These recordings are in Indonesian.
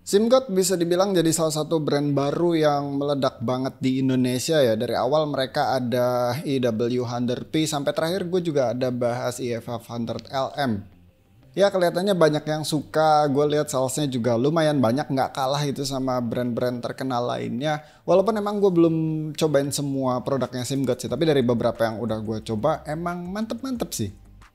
SIMGOT bisa dibilang jadi salah satu brand baru yang meledak banget di Indonesia ya. Dari awal mereka ada EW100P sampai terakhir gue juga ada bahas EF500LM. Ya kelihatannya banyak yang suka, gue lihat salesnya juga lumayan banyak, nggak kalah itu sama brand-brand terkenal lainnya. Walaupun emang gue belum cobain semua produknya SIMGOT sih, tapi dari beberapa yang udah gue coba emang mantep-mantep sih.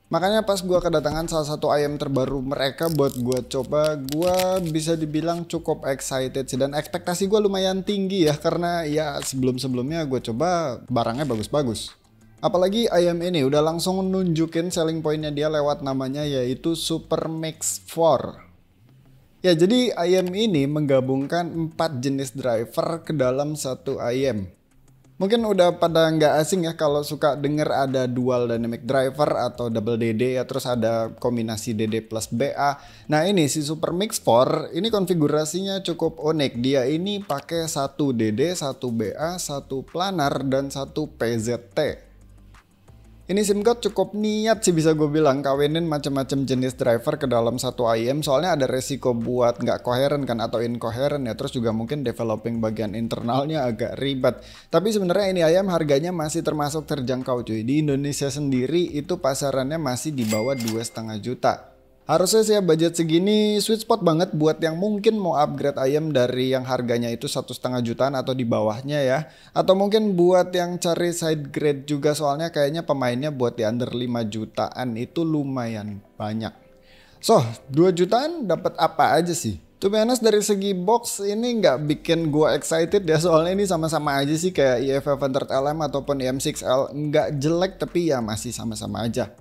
Makanya pas gue kedatangan salah satu ayam terbaru mereka buat gue coba, gue bisa dibilang cukup excited sih. Dan ekspektasi gue lumayan tinggi ya, karena ya sebelum-sebelumnya gue coba barangnya bagus-bagus. Apalagi ayam ini udah langsung nunjukin selling pointnya dia lewat namanya yaitu Super Mix 4. Ya jadi ayam ini menggabungkan 4 jenis driver ke dalam satu ayam. Mungkin udah pada nggak asing ya kalau suka denger ada dual dynamic driver atau double DD ya, terus ada kombinasi DD plus BA. Nah ini si Super Mix 4 ini konfigurasinya cukup unik. Dia ini pakai satu DD, satu BA, satu planar dan satu PZT. Ini SIMGOT cukup niat sih bisa gue bilang kawinin macam-macam jenis driver ke dalam satu IM, soalnya ada resiko buat nggak koheren kan atau incoherent ya, terus juga mungkin developing bagian internalnya agak ribet. Tapi sebenarnya ini ayam harganya masih termasuk terjangkau cuy. Di Indonesia sendiri itu pasarannya masih di bawah 2,5 juta. Harusnya sih ya budget segini sweet spot banget buat yang mungkin mau upgrade ayam dari yang harganya itu 1,5 jutaan atau di bawahnya ya. Atau mungkin buat yang cari side grade juga, soalnya kayaknya pemainnya buat di under 5 jutaan itu lumayan banyak. So 2 jutaan dapat apa aja sih? To be honest dari segi box ini nggak bikin gua excited ya, soalnya ini sama-sama aja sih kayak EF500LM ataupun EM6L. Nggak jelek tapi ya masih sama-sama aja.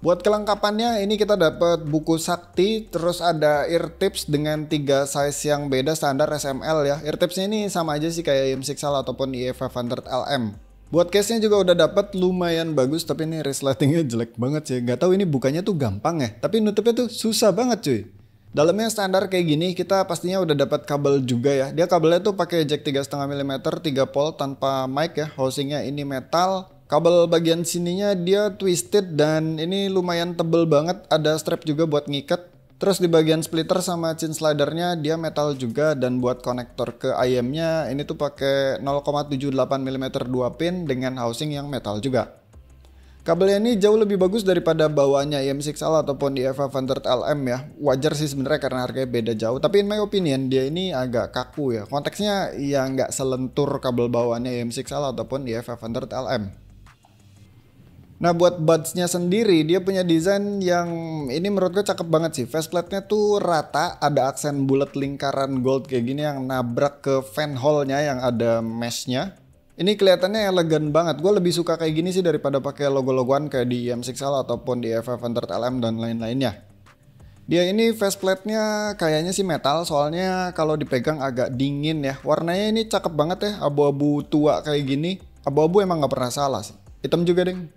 Buat kelengkapannya ini kita dapat buku sakti, terus ada ear tips dengan 3 size yang beda standar SML ya. Ear tipsnya ini sama aja sih kayak EM6L ataupun EF500LM. Buat case-nya juga udah dapat lumayan bagus, tapi ini resletingnya jelek banget sih. Gak tahu ini bukanya tuh gampang ya, tapi nutupnya tuh susah banget cuy. Dalamnya standar kayak gini, kita pastinya udah dapat kabel juga ya. Dia kabelnya tuh pakai jack 3,5 mm 3 volt tanpa mic ya. Housingnya ini metal. Kabel bagian sininya dia twisted dan ini lumayan tebel banget. Ada strap juga buat ngikat. Terus di bagian splitter sama chin slidernya dia metal juga, dan buat konektor ke IM-nya ini tuh pakai 0,78 mm 2 pin dengan housing yang metal juga. Kabelnya ini jauh lebih bagus daripada bawaannya EM6L ataupun EF500LM ya. Wajar sih sebenarnya karena harganya beda jauh. Tapi in my opinion dia ini agak kaku ya. Konteksnya ya nggak selentur kabel bawaannya EM6L ataupun EF500LM. Nah buat buds-nya sendiri dia punya desain yang ini menurut gue cakep banget sih. Faceplate-nya tuh rata, ada aksen bulat lingkaran gold kayak gini yang nabrak ke fan hole-nya yang ada mesh-nya. Ini kelihatannya elegan banget. Gue lebih suka kayak gini sih daripada pakai logo-logoan kayak di EM6L ataupun di EF500LM dan lain-lainnya. Dia ini faceplate-nya kayaknya sih metal, soalnya kalau dipegang agak dingin ya. Warnanya ini cakep banget ya, abu-abu tua kayak gini. Abu-abu emang gak pernah salah sih. Hitam juga deng.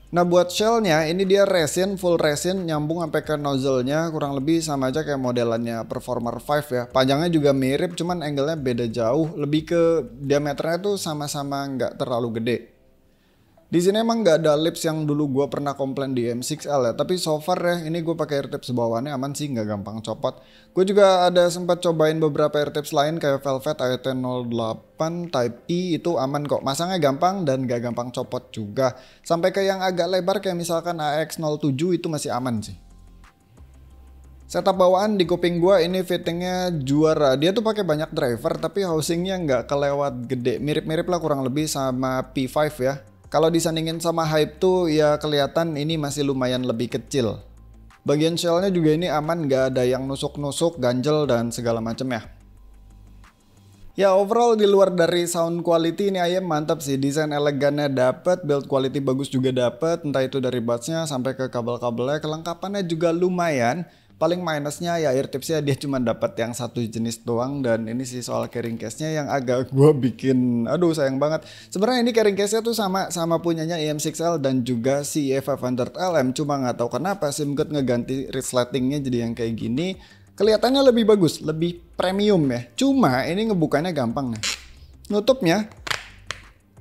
Nah buat shellnya ini dia resin, full resin, nyambung sampai ke nozzle-nya, kurang lebih sama aja kayak modelannya Performer 5 ya. Panjangnya juga mirip, cuman angle-nya beda jauh, lebih ke diameternya tuh sama-sama nggak terlalu gede. Di sini emang nggak ada lips yang dulu gue pernah komplain di M6L ya, tapi so far ya ini gue pakai air tips bawaannya aman sih, nggak gampang copot. Gue juga ada sempat cobain beberapa air tips lain kayak Velvet AET08 Type E, itu aman kok, masangnya gampang dan nggak gampang copot juga. Sampai ke yang agak lebar kayak misalkan AX07 itu masih aman sih. Setup bawaan di kuping gua ini fittingnya juara. Dia tuh pakai banyak driver tapi housingnya nggak kelewat gede. Mirip-mirip lah kurang lebih sama P5 ya. Kalau disandingin sama Hype tuh ya kelihatan ini masih lumayan lebih kecil. Bagian shellnya juga ini aman, nggak ada yang nusuk-nusuk, ganjel dan segala macem ya. Ya overall di luar dari sound quality ini ayam mantap sih. Desain elegannya dapet, build quality bagus juga dapet. Entah itu dari budsnya sampai ke kabel-kabelnya, kelengkapannya juga lumayan. Paling minusnya ya ear tipsnya dia cuma dapat yang satu jenis doang, dan ini sih soal carrying case-nya yang agak gue bikin aduh sayang banget. Sebenarnya ini carrying case-nya tuh sama punyanya EM6L dan juga si EF500LM, cuma nggak tahu kenapa SIMGOT ngeganti resletingnya jadi yang kayak gini. Kelihatannya lebih bagus, lebih premium ya. Cuma ini ngebukanya gampang nih. Nutupnya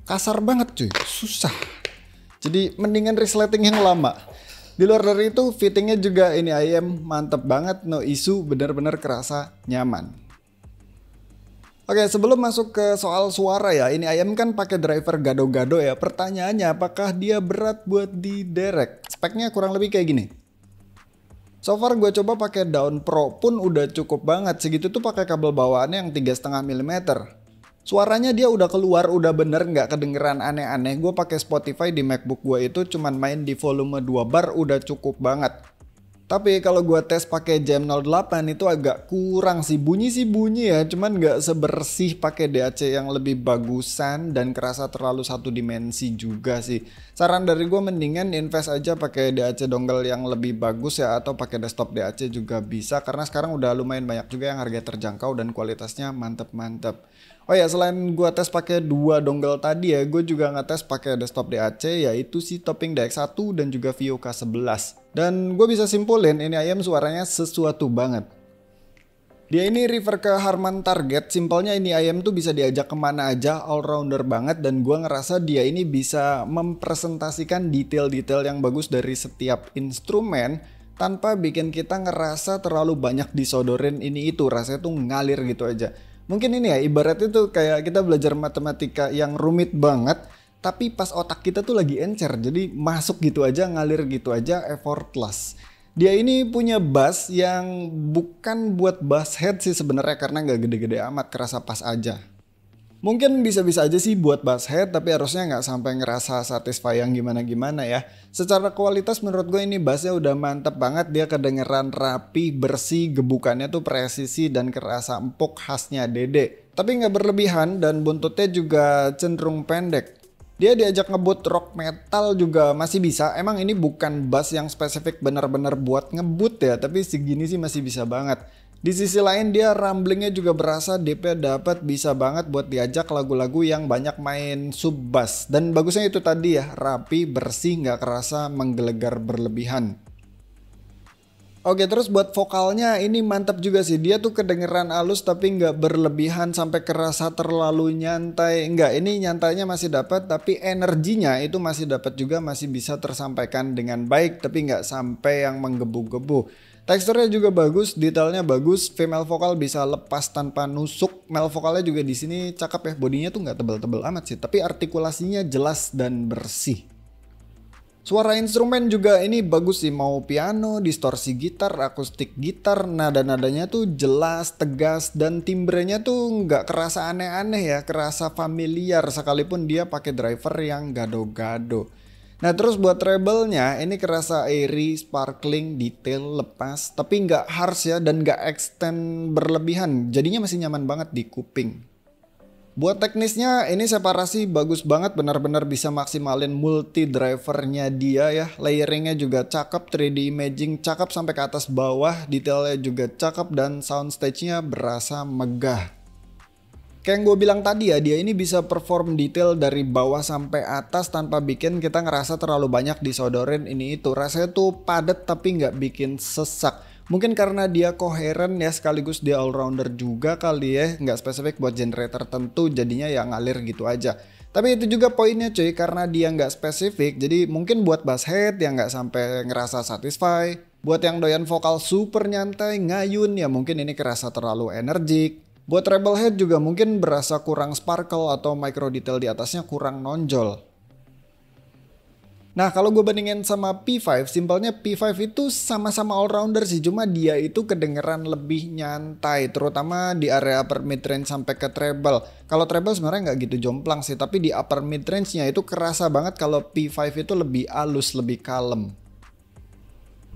kasar banget cuy, susah. Jadi mendingan resleting yang lama. Di luar dari itu fittingnya juga ini IM mantep banget, no issue, bener-bener kerasa nyaman. Oke, sebelum masuk ke soal suara ya, ini IM kan pakai driver gado-gado ya. Pertanyaannya apakah dia berat buat diderek? Speknya kurang lebih kayak gini. So far gue coba pakai Daun Pro pun udah cukup banget. Segitu tuh pakai kabel bawaannya yang 3,5 mm. Suaranya dia udah keluar, udah bener nggak kedengeran aneh-aneh. Gue pakai Spotify di MacBook gue itu cuman main di volume 2 bar udah cukup banget. Tapi kalau gue tes pakai JM08 itu agak kurang sih. Bunyi ya, cuman nggak sebersih pakai DAC yang lebih bagusan dan kerasa terlalu satu dimensi juga sih. Saran dari gue mendingan invest aja pakai DAC dongle yang lebih bagus ya, atau pakai desktop DAC juga bisa karena sekarang udah lumayan banyak juga yang harga terjangkau dan kualitasnya mantep-mantep. Oh ya, selain gue tes pakai 2 dongle tadi ya, gue juga ngetes pakai desktop DAC, yaitu si Topping DX1 dan juga Vio K11. Dan gue bisa simpulin ini IM suaranya sesuatu banget. Dia ini refer ke Harman Target, simpelnya ini IM tuh bisa diajak kemana aja, all rounder banget, dan gue ngerasa dia ini bisa mempresentasikan detail-detail yang bagus dari setiap instrumen tanpa bikin kita ngerasa terlalu banyak disodorin ini itu, rasanya tuh ngalir gitu aja. Mungkin ini ya, ibaratnya tuh kayak kita belajar matematika yang rumit banget, tapi pas otak kita tuh lagi encer, jadi masuk gitu aja, ngalir gitu aja, effortless. Dia ini punya bass yang bukan buat bass head sih sebenarnya, karena nggak gede-gede amat, kerasa pas aja. Mungkin bisa-bisa aja sih buat bass head, tapi harusnya nggak sampai ngerasa satisfying gimana-gimana ya. Secara kualitas menurut gue ini bassnya udah mantep banget, dia kedengeran rapi, bersih, gebukannya tuh presisi dan kerasa empuk khasnya Dede. Tapi nggak berlebihan dan buntutnya juga cenderung pendek. Dia diajak ngebut rock metal juga masih bisa. Emang ini bukan bass yang spesifik bener-bener buat ngebut ya, tapi segini sih masih bisa banget. Di sisi lain dia rumblingnya juga berasa, DP dapat, bisa banget buat diajak lagu-lagu yang banyak main sub bass. Dan bagusnya itu tadi ya, rapi, bersih, nggak kerasa menggelegar berlebihan. Oke, terus buat vokalnya ini mantap juga sih. Dia tuh kedengeran halus tapi nggak berlebihan sampai kerasa terlalu nyantai. Enggak, ini nyantainya masih dapat, tapi energinya itu masih dapat juga, masih bisa tersampaikan dengan baik, tapi nggak sampai yang menggebu-gebu. Teksturnya juga bagus, detailnya bagus, female vokal bisa lepas tanpa nusuk. Male vokalnya juga di sini cakep ya, bodinya tuh nggak tebel-tebel amat sih, tapi artikulasinya jelas dan bersih. Suara instrumen juga ini bagus sih, mau piano, distorsi gitar, akustik gitar, nada-nadanya tuh jelas, tegas, dan timbrenya tuh nggak kerasa aneh-aneh ya, kerasa familiar sekalipun dia pakai driver yang gado-gado. Nah terus buat treble-nya ini kerasa airy, sparkling, detail, lepas, tapi nggak harsh ya dan nggak extend berlebihan, jadinya masih nyaman banget di kuping. Buat teknisnya ini separasi bagus banget, benar-benar bisa maksimalin multi drivernya dia ya. Layeringnya juga cakep, 3D imaging cakep sampai ke atas bawah, detailnya juga cakep dan soundstage-nya berasa megah. Kayak yang gue bilang tadi ya, dia ini bisa perform detail dari bawah sampai atas tanpa bikin kita ngerasa terlalu banyak disodorin ini itu. Rasanya tuh padat tapi nggak bikin sesak. Mungkin karena dia koheren ya, sekaligus dia all-rounder juga kali ya, nggak spesifik buat genre tertentu, jadinya ya ngalir gitu aja. Tapi itu juga poinnya cuy, karena dia nggak spesifik, jadi mungkin buat bass head yang nggak sampai ngerasa satisfy, buat yang doyan vokal super nyantai, ngayun ya mungkin ini kerasa terlalu energik. Buat treble head juga mungkin berasa kurang sparkle atau micro detail di atasnya kurang nonjol. Nah kalau gue bandingin sama P5, simpelnya P5 itu sama-sama all-rounder sih, cuma dia itu kedengeran lebih nyantai, terutama di area upper mid-range sampai ke treble. Kalau treble sebenarnya nggak gitu jomplang sih, tapi di upper mid-range-nya itu kerasa banget kalau P5 itu lebih halus, lebih kalem.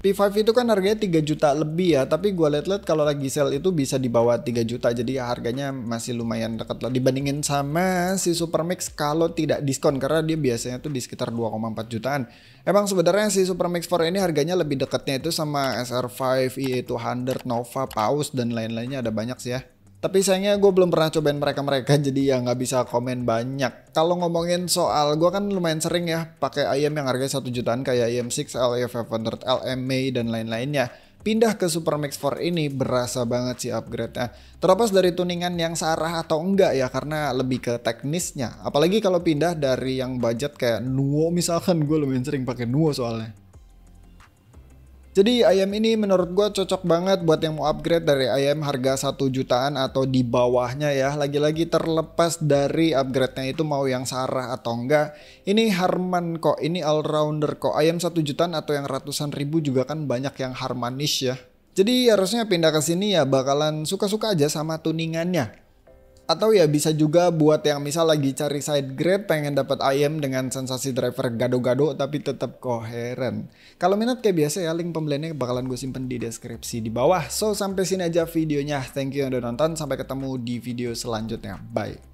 P5 itu kan harganya 3 juta lebih ya, tapi gue liat-liat kalau lagi sale itu bisa di bawah 3 juta, jadi ya harganya masih lumayan dekat lah dibandingin sama si Supermix kalau tidak diskon, karena dia biasanya tuh di sekitar 2,4 jutaan. Emang sebenarnya si Supermix 4 ini harganya lebih dekatnya itu sama SR5, EA200, Nova, Paus dan lain-lainnya, ada banyak sih ya. Tapi sayangnya gue belum pernah cobain mereka jadi ya nggak bisa komen banyak. Kalau ngomongin soal, gue kan lumayan sering ya pakai IM yang harganya 1 jutaan kayak IM6, LA500, LMA dan lain-lainnya. Pindah ke Supermix 4 ini berasa banget sih upgrade-nya. Terlepas dari tuningan yang searah atau enggak ya, karena lebih ke teknisnya. Apalagi kalau pindah dari yang budget kayak Nuo misalkan, gue lumayan sering pakai Nuo soalnya. Jadi ayam ini menurut gue cocok banget buat yang mau upgrade dari ayam harga 1 jutaan atau di bawahnya ya. Lagi-lagi terlepas dari upgrade-nya itu mau yang Sarah atau enggak. Ini Harman kok, ini all rounder kok. Ayam 1 jutaan atau yang ratusan ribu juga kan banyak yang Harmanish ya. Jadi harusnya pindah ke sini ya bakalan suka-suka aja sama tuningannya. Atau ya bisa juga buat yang misal lagi cari side grade pengen dapat ayam dengan sensasi driver gado-gado tapi tetap koheren. Kalau minat kayak biasa ya link pembeliannya bakalan gue simpen di deskripsi di bawah. So sampai sini aja videonya. Thank you yang udah nonton. Sampai ketemu di video selanjutnya. Bye.